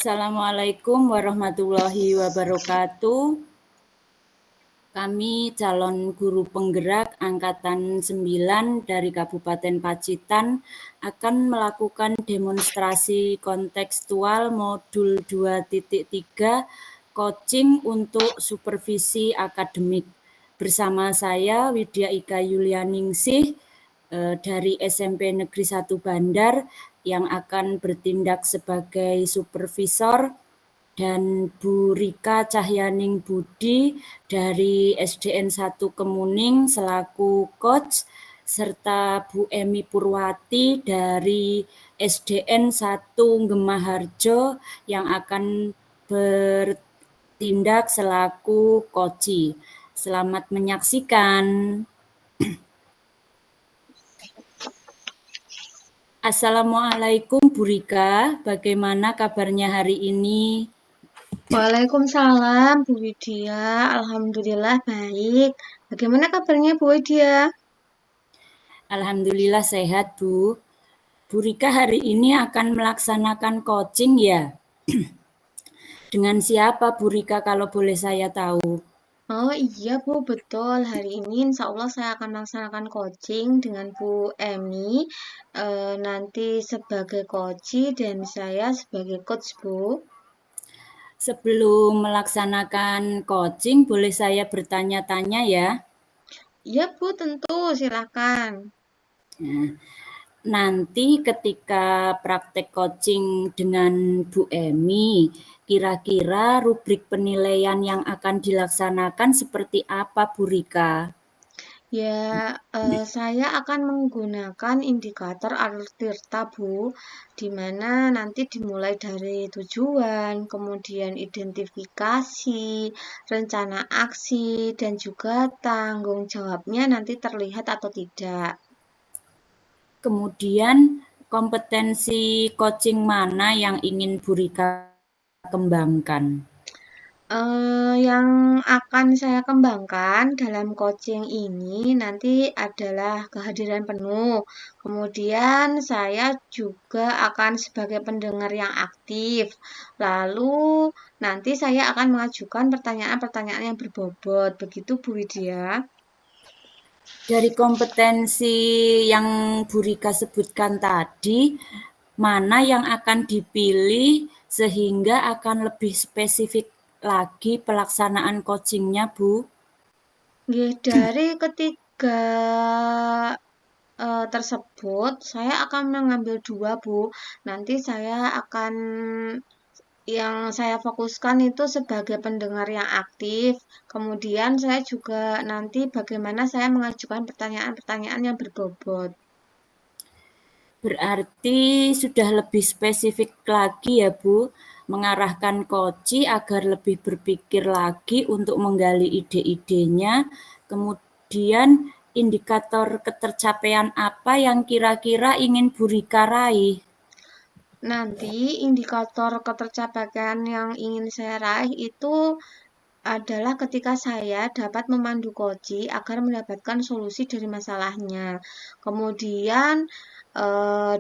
Assalamualaikum warahmatullahi wabarakatuh. Kami calon guru penggerak Angkatan 9 dari Kabupaten Pacitan akan melakukan demonstrasi kontekstual modul 2.3 coaching untuk supervisi akademik. Bersama saya Widya Ika Yulianingsih dari SMP Negeri 1 Bandar yang akan bertindak sebagai supervisor, dan Bu Rika Cahyaning Budi dari SDN 1 Kemuning selaku coach, serta Bu Emi Purwati dari SDN 1 Gemaharjo yang akan bertindak selaku coachi. Selamat menyaksikan. Assalamualaikum Bu Rika, bagaimana kabarnya hari ini? Waalaikumsalam Bu Widya, Alhamdulillah baik. Bagaimana kabarnya Bu Widya? Alhamdulillah sehat Bu. Bu Rika hari ini akan melaksanakan coaching ya? Dengan siapa Bu Rika kalau boleh saya tahu? Oh iya Bu, betul. Hari ini insya Allah saya akan melaksanakan coaching dengan Bu Emi. Nanti sebagai coach dan saya sebagai coach Bu. Sebelum melaksanakan coaching, boleh saya bertanya-tanya ya? Iya Bu, tentu silakan. Nah, nanti ketika praktek coaching dengan Bu Emi, kira-kira rubrik penilaian yang akan dilaksanakan seperti apa Bu Rika? Ya, saya akan menggunakan indikator alur tirta, Bu, di mana nanti dimulai dari tujuan, kemudian identifikasi, rencana aksi, dan juga tanggung jawabnya nanti terlihat atau tidak. Kemudian kompetensi coaching mana yang ingin Bu Rika kembangkan? Yang akan saya kembangkan dalam coaching ini nanti adalah kehadiran penuh. Kemudian saya juga akan sebagai pendengar yang aktif. Lalu nanti saya akan mengajukan pertanyaan-pertanyaan yang berbobot. Begitu Bu Widya. Dari kompetensi yang Bu Rika sebutkan tadi, mana yang akan dipilih sehingga akan lebih spesifik lagi pelaksanaan coachingnya, Bu? Dari ketiga tersebut, saya akan mengambil dua, Bu. Nanti saya akan yang saya fokuskan itu sebagai pendengar yang aktif. Kemudian saya juga nanti bagaimana saya mengajukan pertanyaan-pertanyaan yang berbobot. Berarti sudah lebih spesifik lagi ya, Bu, mengarahkan coach agar lebih berpikir lagi untuk menggali ide-idenya. Kemudian indikator ketercapaian apa yang kira-kira ingin Bu Rika raih? Nanti indikator ketercapaian yang ingin saya raih itu adalah ketika saya dapat memandu koci agar mendapatkan solusi dari masalahnya. Kemudian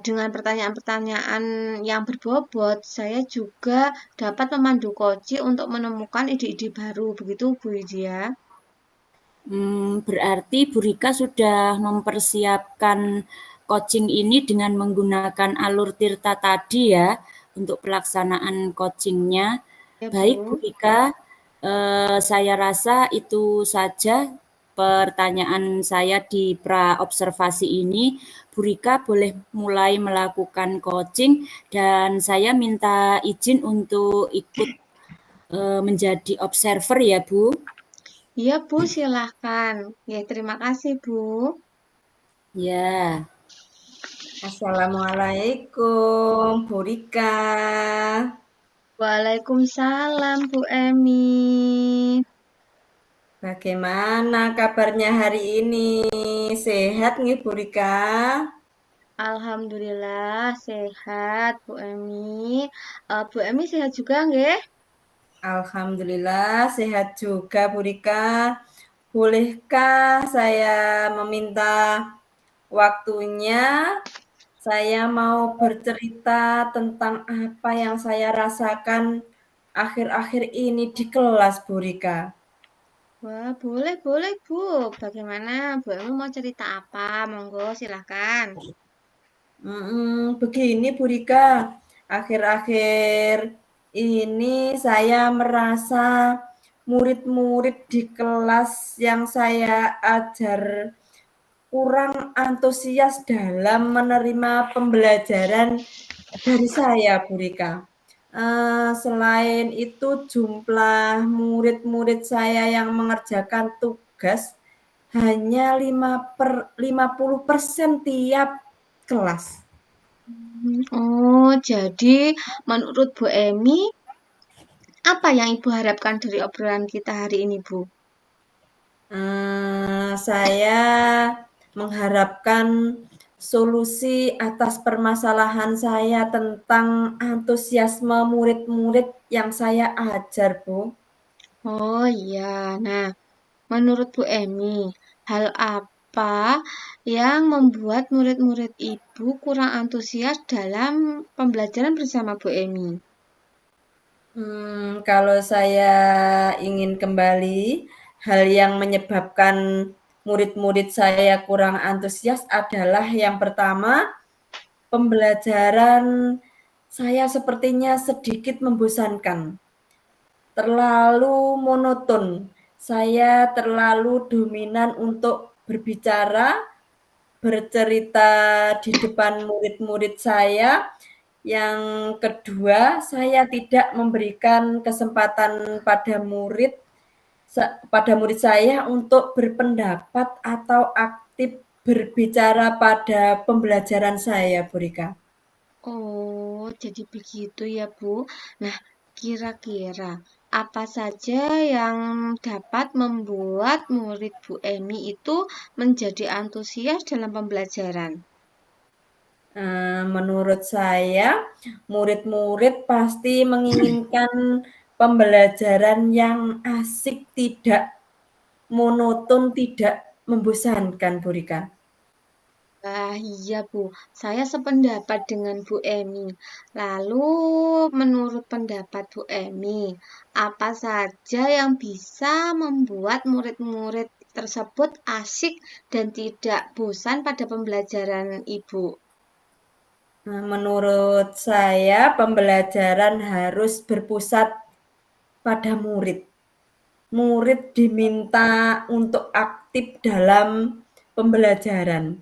dengan pertanyaan-pertanyaan yang berbobot, saya juga dapat memandu koci untuk menemukan ide-ide baru. Begitu Bu Widya. Berarti Bu Rika sudah mempersiapkan coaching ini dengan menggunakan alur tirta tadi ya untuk pelaksanaan coachingnya. Ya Baik Bu Bu. Rika, saya rasa itu saja pertanyaan saya di pra-observasi ini. Bu Rika boleh mulai melakukan coaching dan saya minta izin untuk ikut menjadi observer ya Bu. Iya Bu, silahkan. Ya, terima kasih Bu. Ya. Assalamualaikum, Bu Rika. Waalaikumsalam Bu Emi. Bagaimana kabarnya hari ini? Sehat nih, Bu Rika? Alhamdulillah sehat Bu Emi. Bu Emi sehat juga nggih? Alhamdulillah sehat juga, Bu Rika. Bolehkah saya meminta waktunya Saya mau bercerita tentang apa yang saya rasakan akhir-akhir ini di kelas, Bu Rika. Wah, boleh, boleh, Bu. Bagaimana? Bu Emu mau cerita apa? Monggo, silahkan. Begini Bu Rika, akhir-akhir ini saya merasa murid-murid di kelas yang saya ajar kurang antusias dalam menerima pembelajaran dari saya, Bu Rika. Selain itu jumlah murid-murid saya yang mengerjakan tugas hanya 50% tiap kelas. Oh, jadi menurut Bu Emi, apa yang Ibu harapkan dari obrolan kita hari ini, Bu? Saya mengharapkan solusi atas permasalahan saya tentang antusiasme murid-murid yang saya ajar, Bu. Oh iya, nah menurut Bu Emi, hal apa yang membuat murid-murid Ibu kurang antusias dalam pembelajaran bersama Bu Emi? Kalau saya ingin kembali, hal yang menyebabkan murid-murid saya kurang antusias adalah yang pertama, pembelajaran saya sepertinya sedikit membosankan, terlalu monoton. Saya terlalu dominan untuk berbicara, bercerita di depan murid-murid saya. Yang kedua, saya tidak memberikan kesempatan pada murid saya untuk berpendapat atau aktif berbicara pada pembelajaran saya, Bu Rika. Oh, jadi begitu ya, Bu. Nah, kira-kira apa saja yang dapat membuat murid Bu Emi itu menjadi antusias dalam pembelajaran? Menurut saya, murid-murid pasti menginginkan pembelajaran yang asik, tidak monoton, tidak membosankan, Bu Rika. Ah, iya, Bu. Saya sependapat dengan Bu Emi. Lalu, menurut pendapat Bu Emi, apa saja yang bisa membuat murid-murid tersebut asik dan tidak bosan pada pembelajaran Ibu? Menurut saya, pembelajaran harus berpusat pada murid. Murid diminta untuk aktif dalam pembelajaran.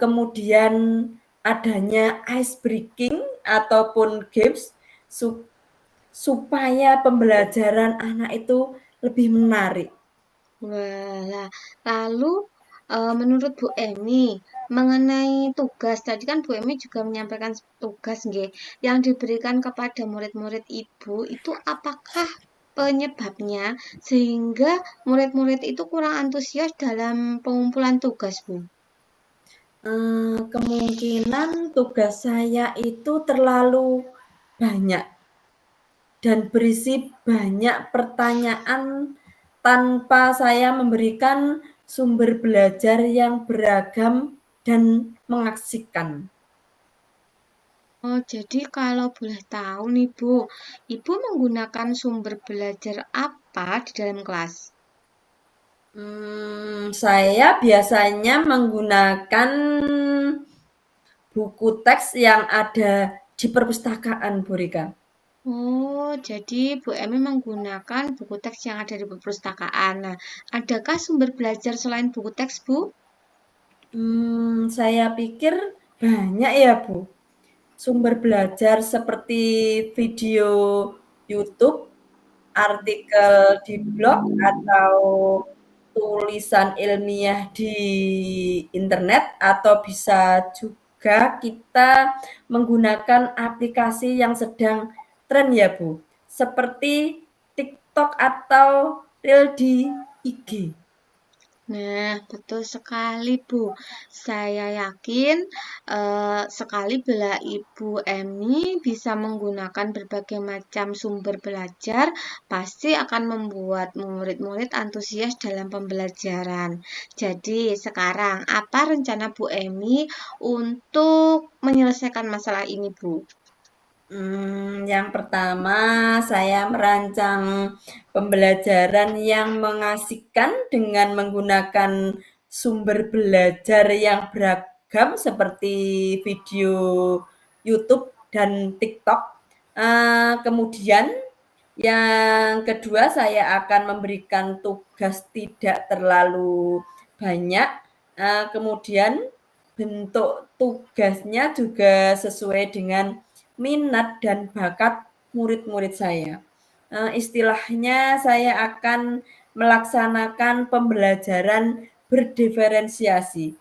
Kemudian adanya ice breaking ataupun games supaya pembelajaran anak itu lebih menarik. Walah, lalu menurut Bu Emi mengenai tugas, tadi kan Bu Emi juga menyampaikan tugas nggih, yang diberikan kepada murid-murid Ibu itu apakah penyebabnya sehingga murid-murid itu kurang antusias dalam pengumpulan tugas, Bu? Kemungkinan tugas saya itu terlalu banyak dan berisi banyak pertanyaan tanpa saya memberikan sumber belajar yang beragam dan mengasihkan. Oh, jadi kalau boleh tahu nih Bu, Ibu menggunakan sumber belajar apa di dalam kelas? Saya biasanya menggunakan buku teks yang ada di perpustakaan, Bu Rika. Oh, jadi Bu Emi menggunakan buku teks yang ada di perpustakaan. Nah, adakah sumber belajar selain buku teks, Bu? Saya pikir banyak ya, Bu. Sumber belajar seperti video YouTube, artikel di blog, atau tulisan ilmiah di internet, atau bisa juga kita menggunakan aplikasi yang sedang tren ya, Bu. Seperti TikTok atau Reel di IG. Nah, betul sekali, Bu. Saya yakin sekali bila Ibu Emi bisa menggunakan berbagai macam sumber belajar, pasti akan membuat murid-murid antusias dalam pembelajaran. Jadi, sekarang apa rencana Bu Emi untuk menyelesaikan masalah ini, Bu? Yang pertama, saya merancang pembelajaran yang mengasihkan dengan menggunakan sumber belajar yang beragam seperti video YouTube dan TikTok. Kemudian yang kedua, saya akan memberikan tugas tidak terlalu banyak. Kemudian bentuk tugasnya juga sesuai dengan minat dan bakat murid-murid saya. Istilahnya saya akan melaksanakan pembelajaran berdiferensiasi,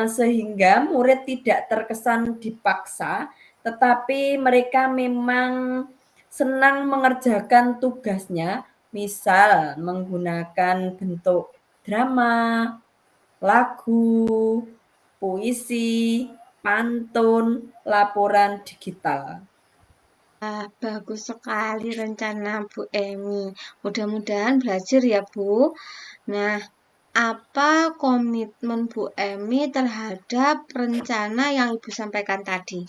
sehingga murid tidak terkesan dipaksa, tetapi mereka memang senang mengerjakan tugasnya, misal menggunakan bentuk drama, lagu, puisi, pantun, laporan digital. Bagus sekali rencana Bu Emi. Mudah-mudahan belajar ya, Bu. Nah, apa komitmen Bu Emi terhadap rencana yang Ibu sampaikan tadi?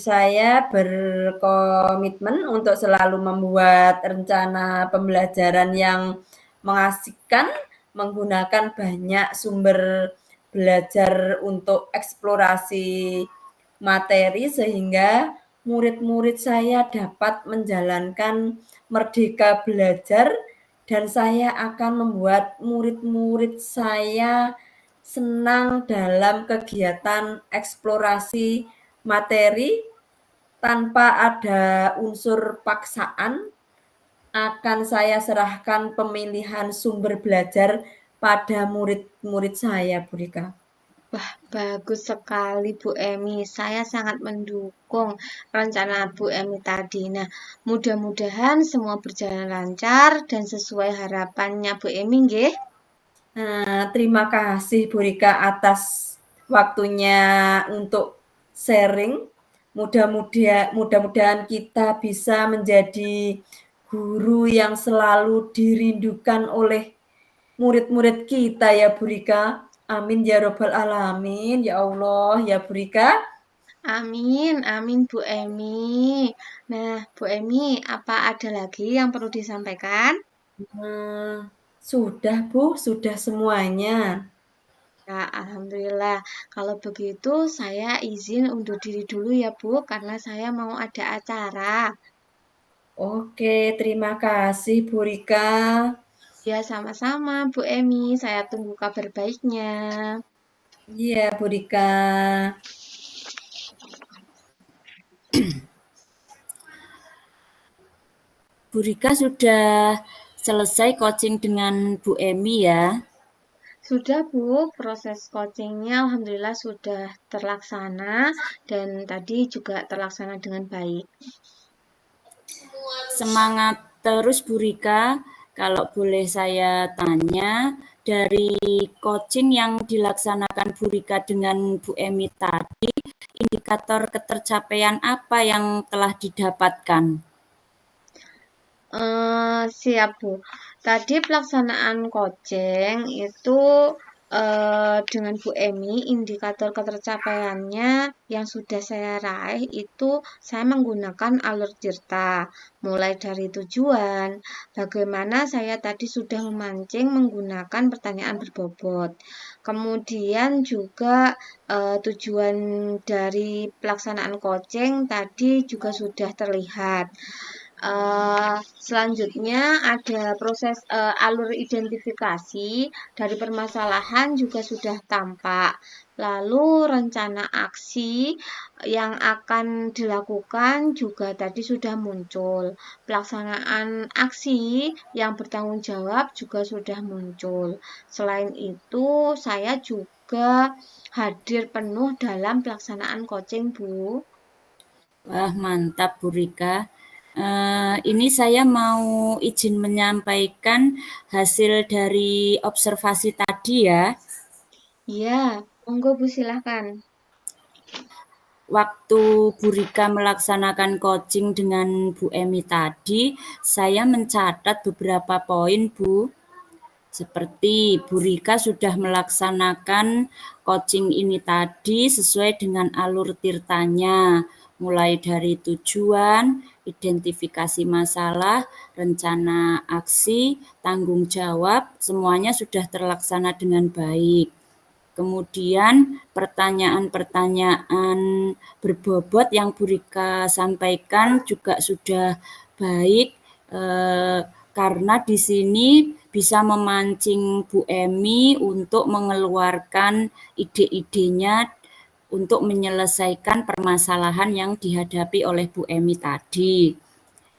Saya berkomitmen untuk selalu membuat rencana pembelajaran yang mengasihkan, menggunakan banyak sumber belajar untuk eksplorasi materi sehingga murid-murid saya dapat menjalankan merdeka belajar dan saya akan membuat murid-murid saya senang dalam kegiatan eksplorasi materi tanpa ada unsur paksaan. Akan saya serahkan pemilihan sumber belajar pada murid-murid saya, Bu Rika. Wah, bagus sekali Bu Emi. Saya sangat mendukung rencana Bu Emi tadi. Nah, mudah-mudahan semua berjalan lancar dan sesuai harapannya Bu Emi, nggih. Terima kasih Bu Rika atas waktunya untuk sharing. Mudah-mudahan kita bisa menjadi guru yang selalu dirindukan oleh murid-murid kita ya Bu Rika. Amin ya robbal alamin. Ya Allah ya Bu Rika. Amin, amin Bu Emi. Nah, Bu Emi, apa ada lagi yang perlu disampaikan? Sudah Bu, sudah semuanya. Ya, alhamdulillah. Kalau begitu, saya izin undur diri dulu ya Bu, karena saya mau ada acara. Oke, terima kasih Bu Rika. Ya, sama-sama Bu Emi. Saya tunggu kabar baiknya. Iya Bu Rika. Bu Rika sudah selesai coaching dengan Bu Emi ya. Sudah Bu, proses coachingnya alhamdulillah sudah terlaksana dan tadi juga terlaksana dengan baik. Semangat terus Bu Rika. Kalau boleh saya tanya, dari coaching yang dilaksanakan Bu Rika dengan Bu Emi tadi, indikator ketercapaian apa yang telah didapatkan? Siap Bu. Tadi pelaksanaan coaching itu dengan Bu Emi, indikator ketercapaiannya yang sudah saya raih itu saya menggunakan alur Tirta. Mulai dari tujuan, bagaimana saya tadi sudah memancing menggunakan pertanyaan berbobot. Kemudian juga tujuan dari pelaksanaan coaching tadi juga sudah terlihat. Selanjutnya ada proses alur identifikasi dari permasalahan juga sudah tampak. Lalu rencana aksi yang akan dilakukan juga tadi sudah muncul. Pelaksanaan aksi yang bertanggung jawab juga sudah muncul. Selain itu, saya juga hadir penuh dalam pelaksanaan coaching, Bu. Wah, mantap Bu Rika. Ini saya mau izin menyampaikan hasil dari observasi tadi ya. Iya, monggo Bu silahkan. Waktu Bu Rika melaksanakan coaching dengan Bu Emi tadi, saya mencatat beberapa poin, Bu. Seperti Bu Rika sudah melaksanakan coaching ini tadi sesuai dengan alur tirtanya, mulai dari tujuan, identifikasi masalah, rencana aksi, tanggung jawab, semuanya sudah terlaksana dengan baik. Kemudian pertanyaan-pertanyaan berbobot yang Bu Rika sampaikan juga sudah baik, karena di sini bisa memancing Bu Emi untuk mengeluarkan ide-idenya untuk menyelesaikan permasalahan yang dihadapi oleh Bu Emi tadi.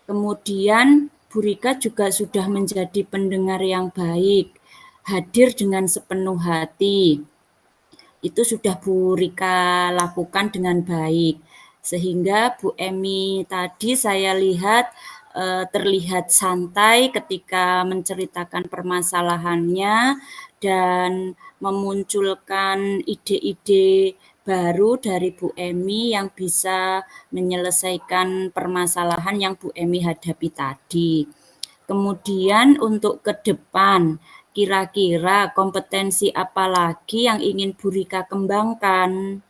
Kemudian Bu Rika juga sudah menjadi pendengar yang baik, hadir dengan sepenuh hati. Itu sudah Bu Rika lakukan dengan baik. Sehingga Bu Emi tadi saya lihat terlihat santai ketika menceritakan permasalahannya dan memunculkan ide-ide baru dari Bu Emi yang bisa menyelesaikan permasalahan yang Bu Emi hadapi tadi. Kemudian untuk ke depan, kira-kira kompetensi apa lagi yang ingin Bu Rika kembangkan?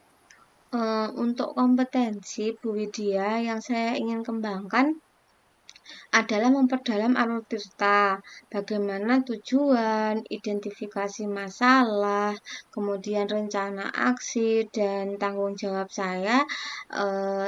Untuk kompetensi Bu Widya yang saya ingin kembangkan adalah memperdalam alur tirta, bagaimana tujuan, identifikasi masalah, kemudian rencana aksi dan tanggung jawab saya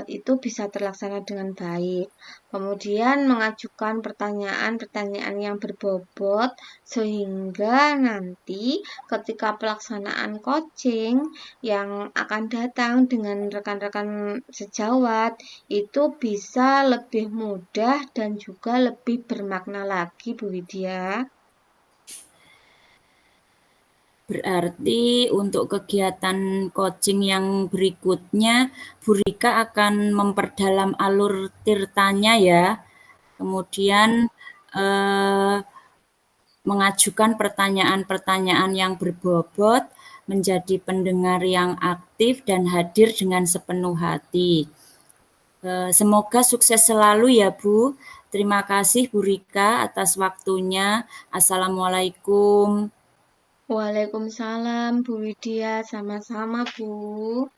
itu bisa terlaksana dengan baik. Kemudian mengajukan pertanyaan-pertanyaan yang berbobot sehingga nanti ketika pelaksanaan coaching yang akan datang dengan rekan-rekan sejawat itu bisa lebih mudah dan juga lebih bermakna lagi Bu Widya. Berarti untuk kegiatan coaching yang berikutnya, Bu Rika akan memperdalam alur tirtanya ya. Kemudian mengajukan pertanyaan-pertanyaan yang berbobot, menjadi pendengar yang aktif dan hadir dengan sepenuh hati. Semoga sukses selalu ya Bu. Terima kasih Bu Rika atas waktunya. Assalamualaikum. Waalaikumsalam Bu Widya, sama-sama Bu.